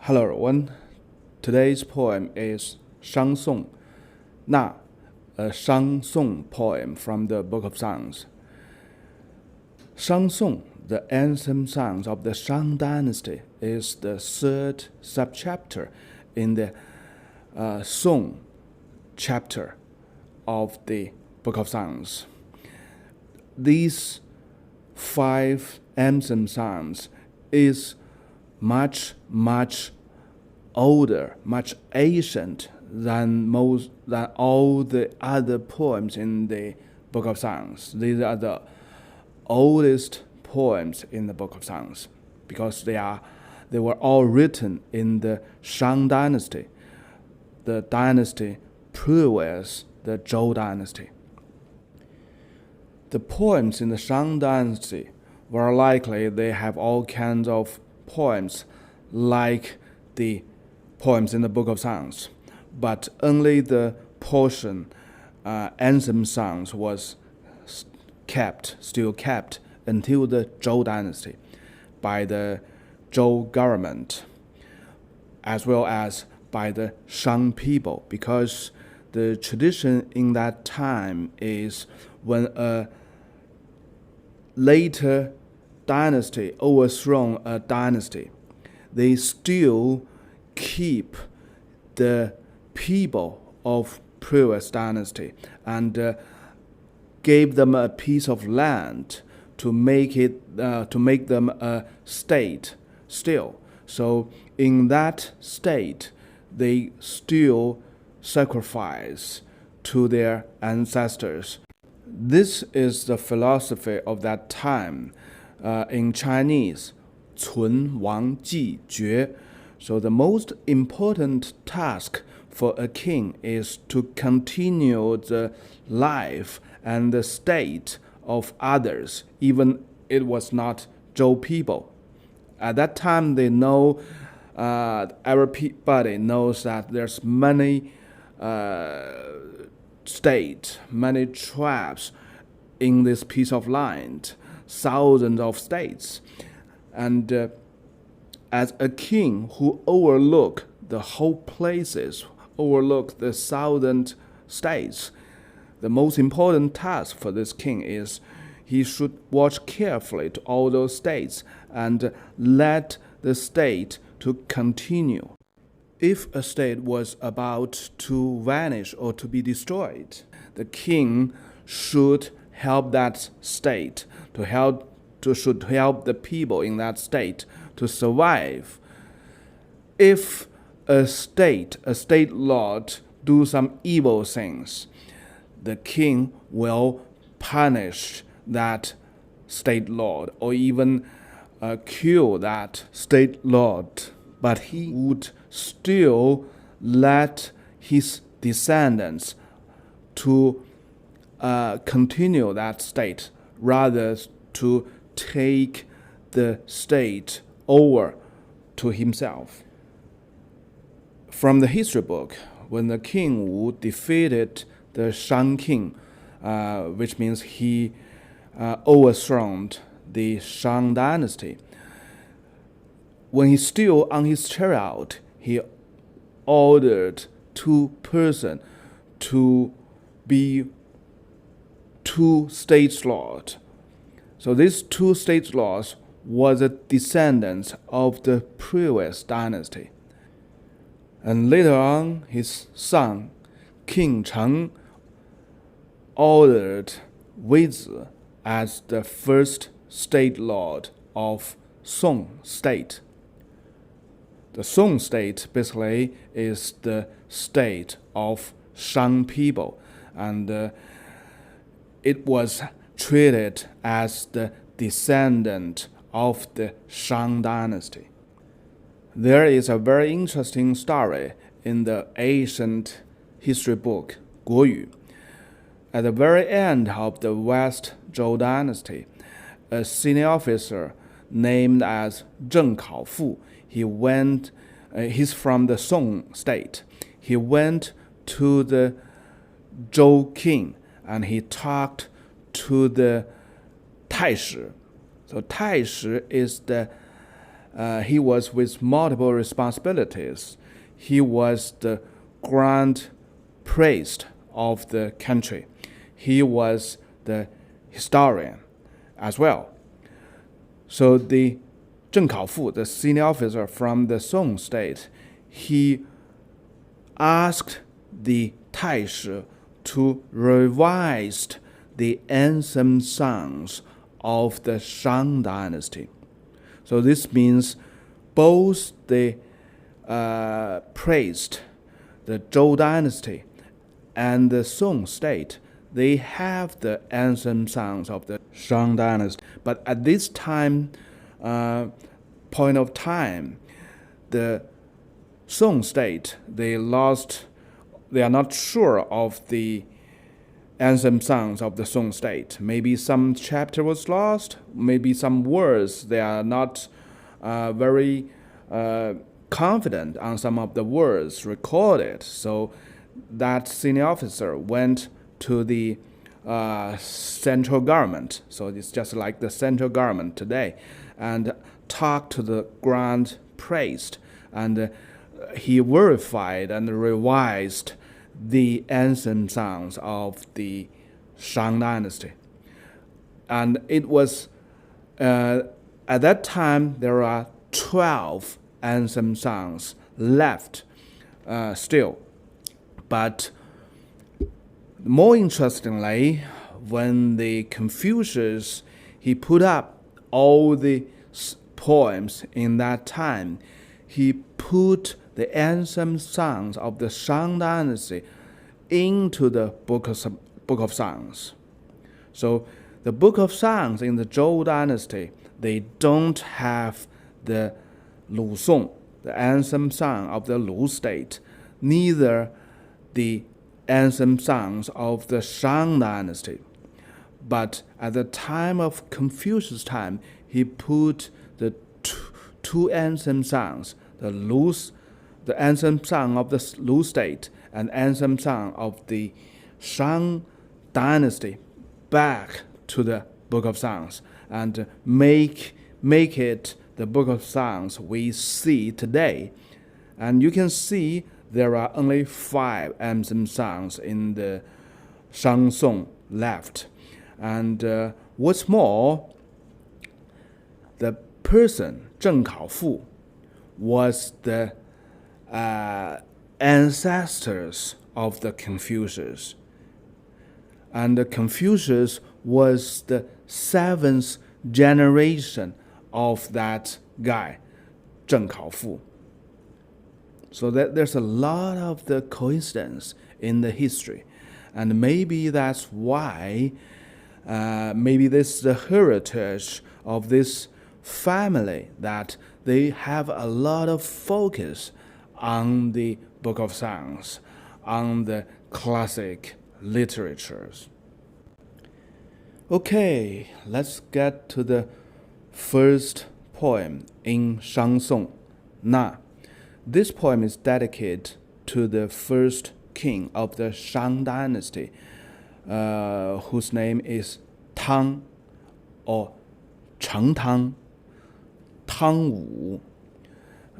Hello everyone. Today's poem is Shang Song, a Shang Song poem from the Book of Songs. Shang Song, the anthem songs of the Shang dynasty, is the third subchapter in the Song chapter of the Book of Songs. These 5 anthem songs is much older, much ancient than all the other poems in the Book of Songs. These are the oldest poems in the Book of Songs because they were all written in the Shang dynasty, the dynasty previous the Zhou dynasty. The poems in the Shang dynasty were likely they have all kinds of poems like the poems in the Book of Songs, but only the portion anthem songs was still kept until the Zhou dynasty by the Zhou government as well as by the Shang people, because the tradition in that time is when a later dynasty overthrown a dynasty, they still keep the people of previous dynasty and gave them a piece of land to make them a state still. So in that state, they still sacrifice to their ancestors. This is the philosophy of that time. In Chinese, 存亡继绝. So the most important task for a king is to continue the life and the state of others, even it was not Zhou people. At that time, they know, everybody knows that there's many states, many tribes in this piece of land, thousands of states. And as a king who overlook the whole places, overlook the 1,000 states, the most important task for this king is he should watch carefully to all those states and let the state to continue. If a state was about to vanish or to be destroyed, the king should help that state, should help the people in that state to survive. If a state lord do some evil things, the king will punish that state lord or even kill that state lord. But he would still let his descendants to continue that state, rather to take the state over to himself. From the history book, when the king Wu defeated the Shang king, which means he overthrown the Shang dynasty, when he's still on his chariot, he ordered 2 persons to be 2 state lords. So these 2 state lords were the descendants of the previous dynasty. And later on, his son, King Cheng, ordered Wei as the first state lord of Song state. The Song state basically is the state of Shang people, and it was treated as the descendant of the Shang dynasty. There is a very interesting story in the ancient history book, 国语. At the very end of the West Zhou dynasty, a senior officer named as Zheng Kaofu, he's from the Song state. He went to the Zhou king and he talked to the 太史. So 太史is the he was with multiple responsibilities. He was the grand priest of the country. He was the historian as well. So the Zheng Kaofu, the senior officer from the Song state, he asked the Taishi to revise the anthem songs of the Shang dynasty. So this means both the priest, the Zhou dynasty, and the Song state, they have the anthem songs of the Shang dynasty. But at this time, point of time, the Song state, they are not sure of the anthem songs of the Song state. Maybe some chapter was lost, maybe some words, they are not very confident on some of the words recorded. So that senior officer went to the central government, so it's just like the central government today, and talked to the grand priest, and he verified and revised the anthem songs of the Shang dynasty. And it was, at that time, there are 12 anthem songs left still. But more interestingly, when the Confucius, he put up all the poems in that time, he put the anthem songs of the Shang dynasty into the book of songs. So the book of songs in the Zhou dynasty, they don't have the Lu Song, the anthem song of the Lu state, neither the anthem songs of the Shang dynasty. But at the time of Confucius' time, he put the two anthem songs, the anthem song of the Lu state and anthem song of the Shang dynasty back to the book of songs and make it the book of songs we see today. And you can see there are only 5 anthem songs in the Shang Song left. And what's more, the person, Zheng Kaofu, was the ancestors of the Confucius. And the Confucius was the 7th generation of that guy, Zheng Kaofu. So there's a lot of the coincidence in the history. And maybe that's why, maybe this is the heritage of this family, that they have a lot of focus on the book of songs, on the classic literatures. Okay, let's get to the first poem in Shang Song, Na. This poem is dedicated to the first king of the Shang dynasty, whose name is Tang or Cheng Tang, Tang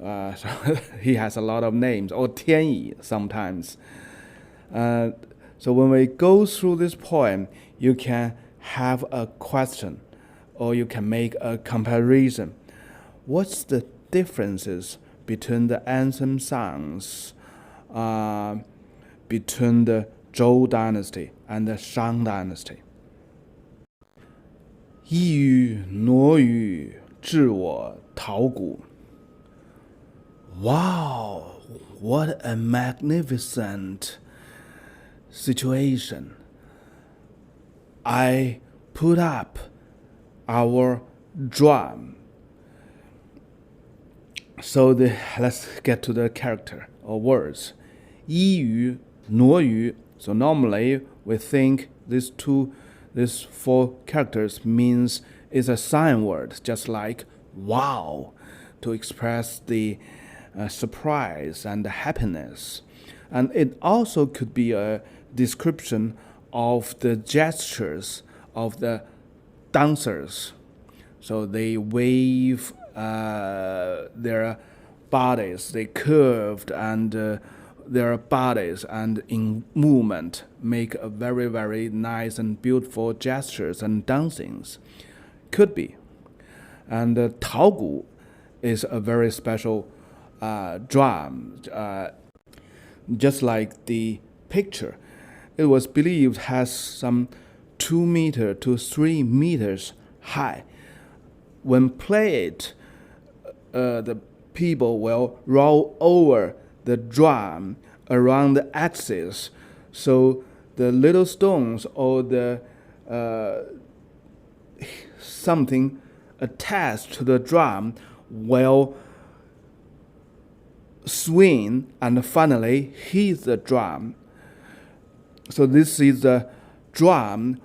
so he has a lot of names, or Tianyi sometimes. So when we go through this poem, you can have a question, or you can make a comparison. What's the differences between the anthem songs between the Zhou dynasty and the Shang dynasty? 一与那与，置我鞉鼓。 Wow, what a magnificent situation. I put up our drum. So let's get to the character or words. 一与那与. So normally we think these 4 characters means is a sign word, just like wow, to express the surprise and happiness. And it also could be a description of the gestures of the dancers. So they wave their bodies, they curved, and their bodies and in movement make a very, very nice and beautiful gestures and dancings. Could be. And Tao Gu is a very special drum, just like the picture. It was believed has some 2 meters to 3 meters high. When played, the people will roll over the drum around the axis, so the little stones or the something attached to the drum will swing and finally hit the drum. So this is the drum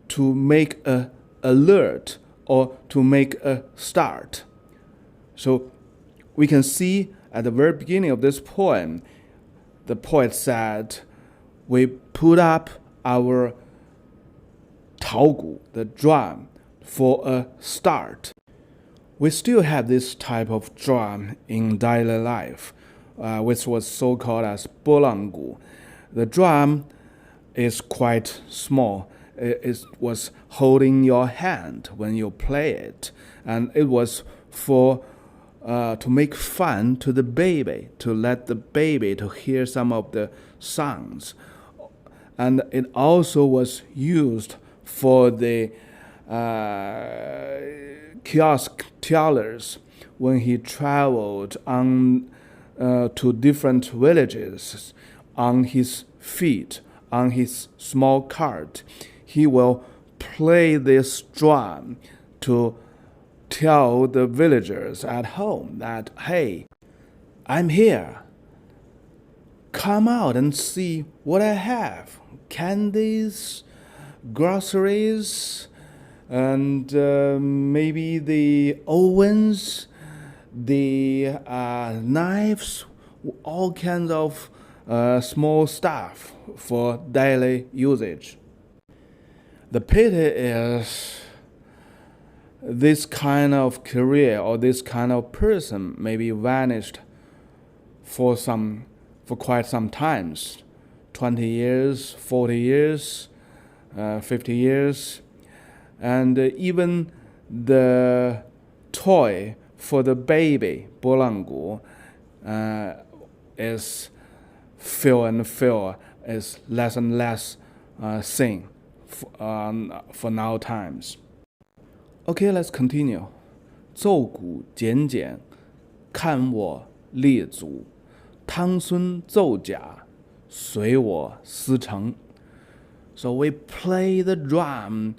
to make a alert or to make a start. So we can see at the very beginning of this poem, the poet said, we put up our Tao Gu, the drum, for a start. We still have this type of drum in daily life, which was so-called as Gu. The drum is quite small. It was holding your hand when you play it, and it was for to make fun to the baby, to let the baby to hear some of the sounds. And it also was used for the kiosk tellers when he traveled on to different villages on his feet, on his small cart. He will play this drum to tell the villagers at home that, hey, I'm here. Come out and see what I have. Candies, groceries, and maybe the ovens, the knives, all kinds of small stuff for daily usage. The pity is this kind of career or this kind of person maybe vanished for quite some times, 20 years, 40 years, 50 years. And even the toy for the baby, Gu, is fill and fill, is less and less thing for now times. Okay, let's continue. 奏鼓简简，看我列祖，汤孙奏假，随我思成. So we play the drum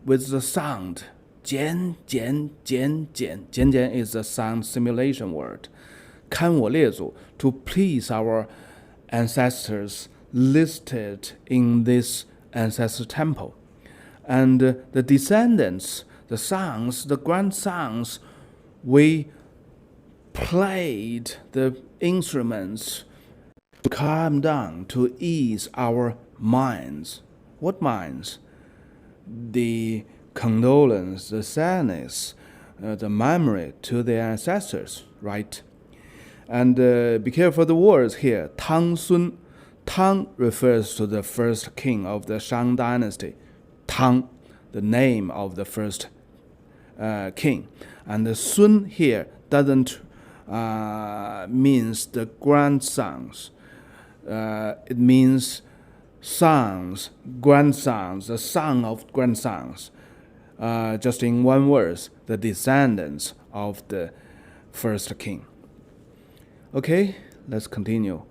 with the sound 简简简简. 简简 is a sound simulation word. 看我列祖, to please our ancestors listed in this ancestor temple. And the descendants, the sons, the grandsons, we played the instruments to calm down, to ease our minds. What minds? The condolence, the sadness, the memory to the ancestors, right? And be careful of the words here. Tang Sun. Tang refers to the first king of the Shang dynasty. Tang, the name of the first king. And the Sun here doesn't means the grandsons. It means sons, grandsons, the son of grandsons. Just in one verse, the descendants of the first king. Okay, let's continue.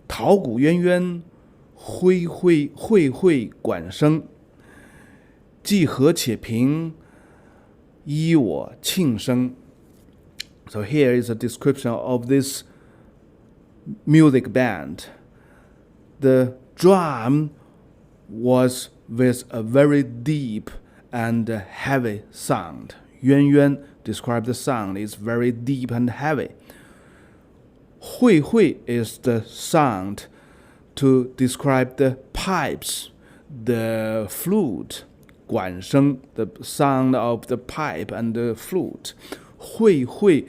牒鼓渊渊，烽烽管声。既和且平，依我磬声. So here is a description of this music band. The drum was with a very deep and heavy sound. 渊渊 describes the sound is very deep and heavy. 烽 is the sound to describe the pipes, the flute. 管声, the sound of the pipe and the flute. hui,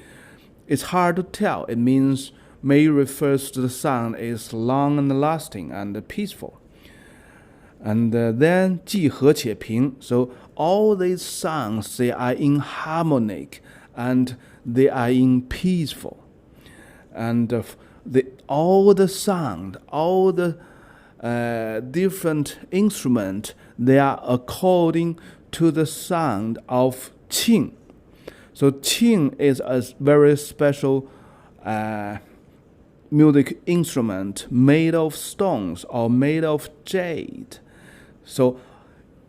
it's hard to tell. It means may refers to the sound is long and lasting and peaceful. And then 既和且平. So all these sounds, they are in harmonic and they are in peaceful. And all the sound, all the different instrument, they are according to the sound of qing. So qing is a very special music instrument made of stones or made of jade. So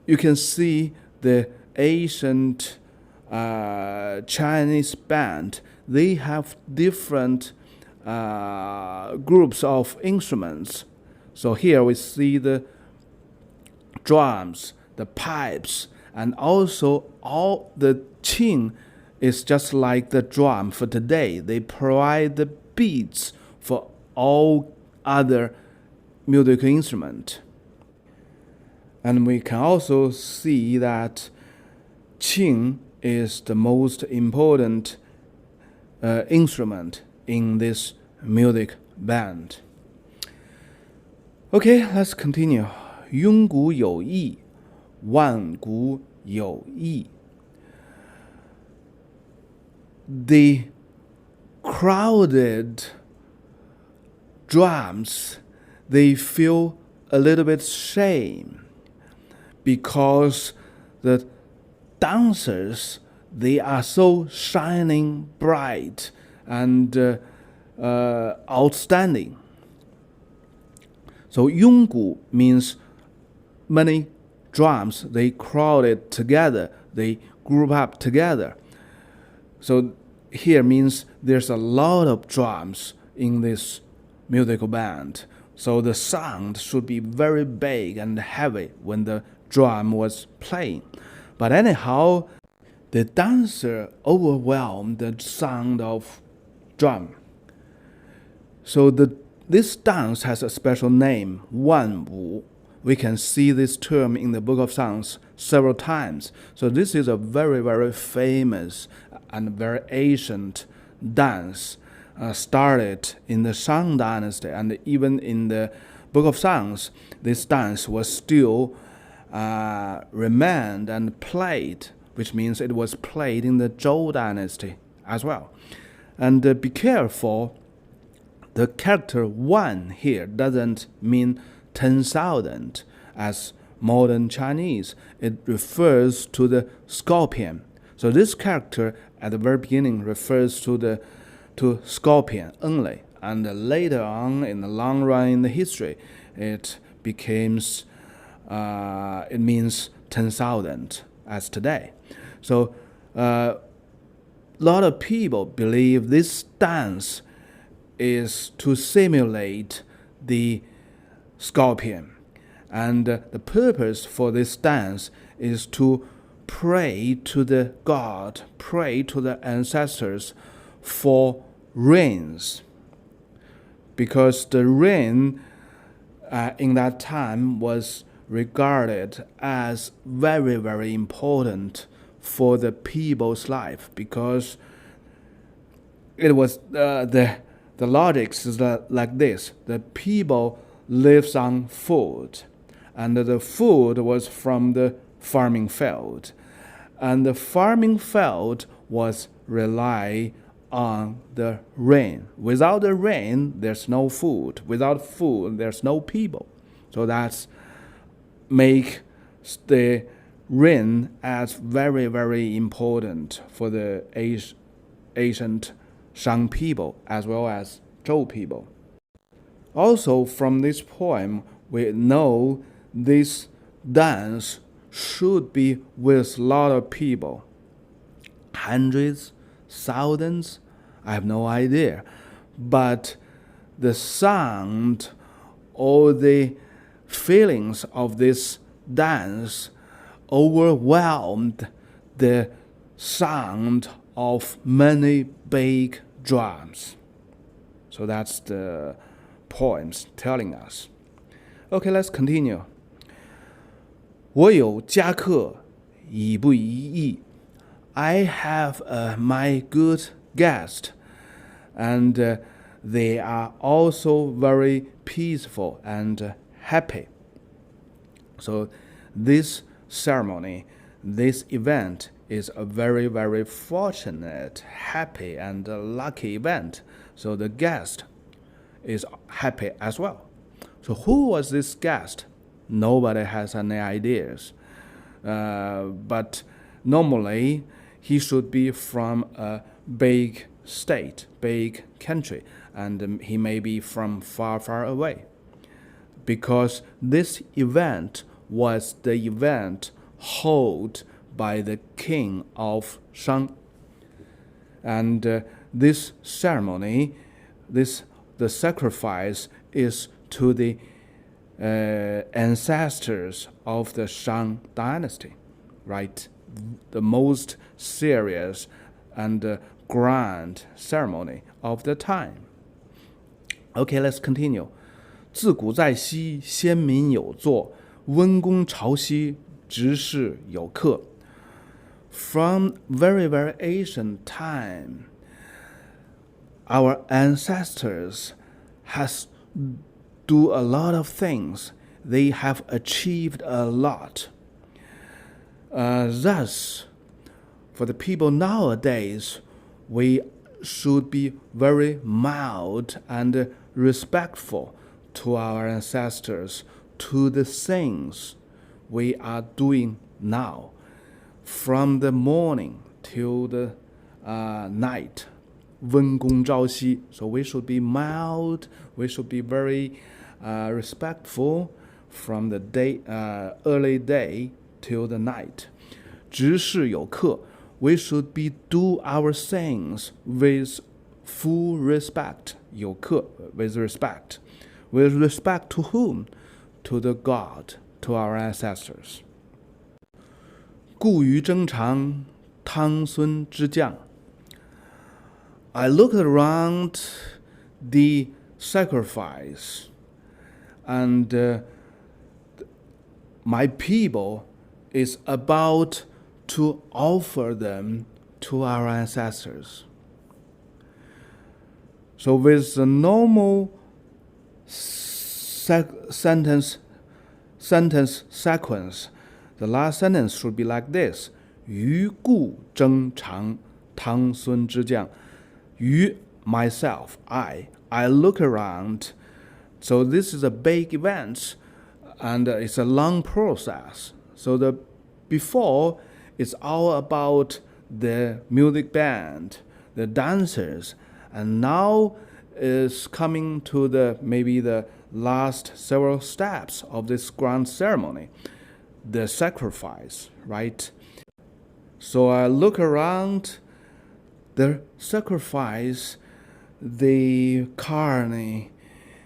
you can see the ancient Chinese band, they have different groups of instruments. So here we see the drums, the pipes, and also all the qing is just like the drum for today. They provide the beats for all other musical instruments. And we can also see that qing is the most important instrument in this music band. Okay, let's continue. 庸鼓有斁，万鼓有奕. The crowded drums, they feel a little bit shame because the dancers, they are so shining bright and outstanding. So 庸鼓 means many drums, they crowded together, they group up together. So here means there's a lot of drums in this musical band. So the sound should be very big and heavy when the drum was playing. But anyhow, the dancer overwhelmed the sound of drum. So this dance has a special name, 万舞. We can see this term in the Book of Songs several times. So this is a very, very famous and very ancient dance, started in the Shang dynasty, and even in the Book of Songs, this dance was still remained and played, which means it was played in the Zhou dynasty as well. And be careful, the character 1 here doesn't mean 10,000 as modern Chinese. It refers to the scorpion. So this character at the very beginning refers to scorpion only, and later on in the long run in the history, it becomes it means 10,000 as today. So a lot of people believe this dance is to simulate the scorpion, and the purpose for this dance is to pray to the God, pray to the ancestors for rains, because the rain in that time was regarded as very, very important for the people's life, because it was the logic is like this: the people lives on food, and the food was from the farming field, and the farming field was rely on the rain. Without the rain, there's no food. Without food, there's no people. So that's make the rain as very, very important for the ancient Shang people as well as Zhou people. Also, from this poem, we know this dance should be with a lot of people. Hundreds, thousands, I have no idea. But the sound or the feelings of this dance overwhelmed the sound of many big drums. So that's the poems telling us. Okay, let's continue. 我有嘉客，亦不夷怿。I have my good guest, and they are also very peaceful and happy. So this ceremony, this event is a very, very fortunate, happy, and lucky event. So the guest is happy as well. So who was this guest? Nobody has any ideas. But normally, he should be from a big state, big country, and he may be from far, far away. Because this event was the event held by the king of Shang. And this ceremony, the sacrifice is to the ancestors of the Shang dynasty, right? The most serious and grand ceremony of the time. Okay, let's continue. 自古在昔，先民有作，温恭朝夕，执事有恪. From very, very ancient time, our ancestors has do a lot of things. They have achieved a lot. Thus, for the people nowadays, we should be very mild and respectful to our ancestors, to the things we are doing now, from the morning till the night. 温恭朝夕. So we should be mild, we should be very respectful from the day, early day till the night. 执事有恪. We should be do our things with full respect. 有恪, with respect. With respect to whom? To the God, to our ancestors. 顾予烝尝, 汤孙之将. I looked around the sacrifice, and my people is about to offer them to our ancestors. So with the normal sentence sequence, the last sentence should be like this: 于故烝尝，汤孙之将. You, myself, I look around. So this is a big event, and it's a long process. So the before, it's all about the music band, the dancers, and now is coming to the maybe the last several steps of this grand ceremony, the sacrifice, right? So I look around. The sacrifice, the carne,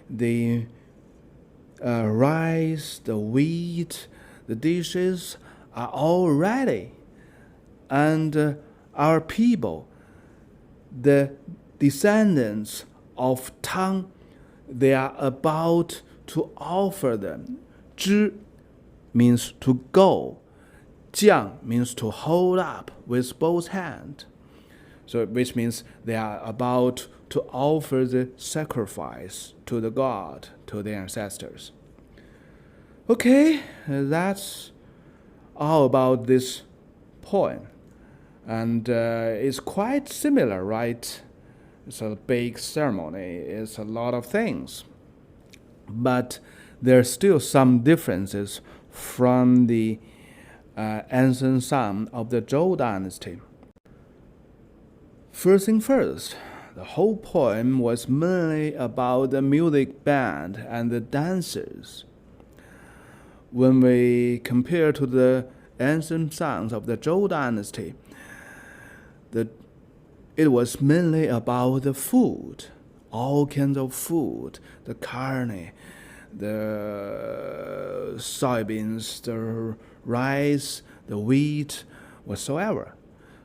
the rice, the wheat, the dishes are all ready. And our people, the descendants of Tang, they are about to offer them. 知 means to go. 将 means to hold up with both hands. So, which means they are about to offer the sacrifice to the God, to the ancestors. Okay, that's all about this poem. And it's quite similar, right? It's a big ceremony, it's a lot of things. But there are still some differences from the ancient song of the Zhou dynasty. First thing first, the whole poem was mainly about the music band and the dancers. When we compare to the ancient songs of the Zhou dynasty, it was mainly about the food, all kinds of food, the carne, the soybeans, the rice, the wheat, whatsoever.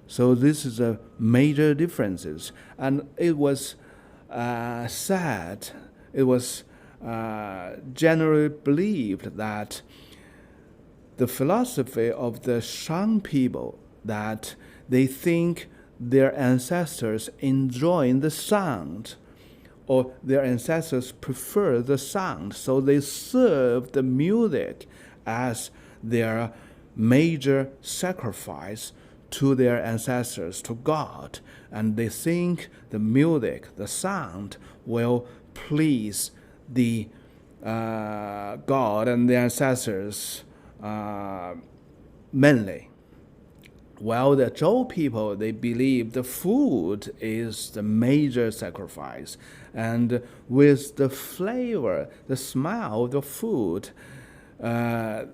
So this is a major differences, and it was said, it was generally believed that the philosophy of the Shang people, that they think their ancestors enjoying the sound, or their ancestors prefer the sound, so they serve the music as their major sacrifice to their ancestors, to God, and they think the music, the sound, will please the God and the ancestors mainly. While the Zhou people, they believe the food is the major sacrifice, and with the flavor, the smell of the food, the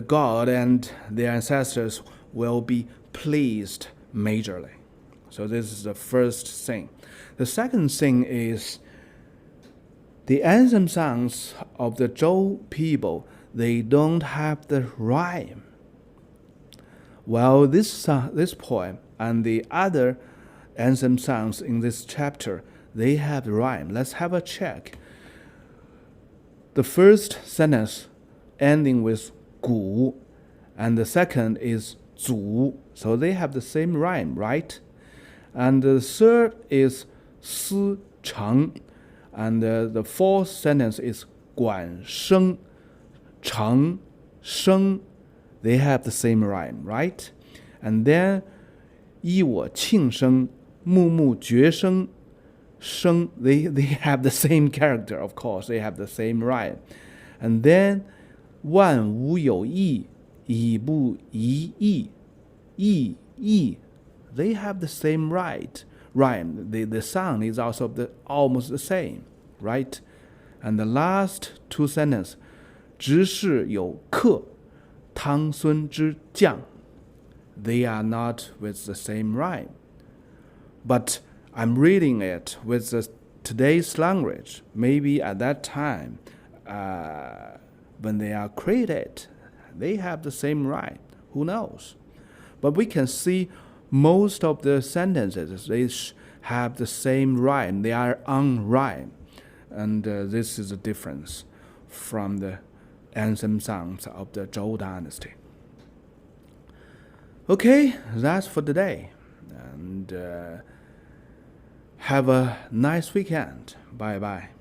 God and the ancestors will be pleased majorly. So this is the first thing. The second thing is the anthem songs of the Zhou people, they don't have the rhyme. Well, this poem and the other anthem songs in this chapter, they have rhyme. Let's have a check. The first sentence ending with 鼓, and the second is 祖, so they have the same rhyme, right? And the third is 思成, and the fourth sentence is 管声, 成, 声, they have the same rhyme, right? And then 依我磬声, 穆穆厥声, 声, they have the same character, of course, they have the same rhyme. And then 万舞有奕, 亦不夷怿, 亦, they have the same rhyme. The sound is also almost the same, right? And the last two sentences, 执事有恪, 汤孙之将, they are not with the same rhyme. But I'm reading it with today's language. Maybe at that time, when they are created, they have the same rhyme. Who knows? But we can see most of the sentences, they have the same rhyme. They are on rhyme. And this is a difference from the anthem songs of the Zhou dynasty. Okay, that's for today. And have a nice weekend. Bye-bye.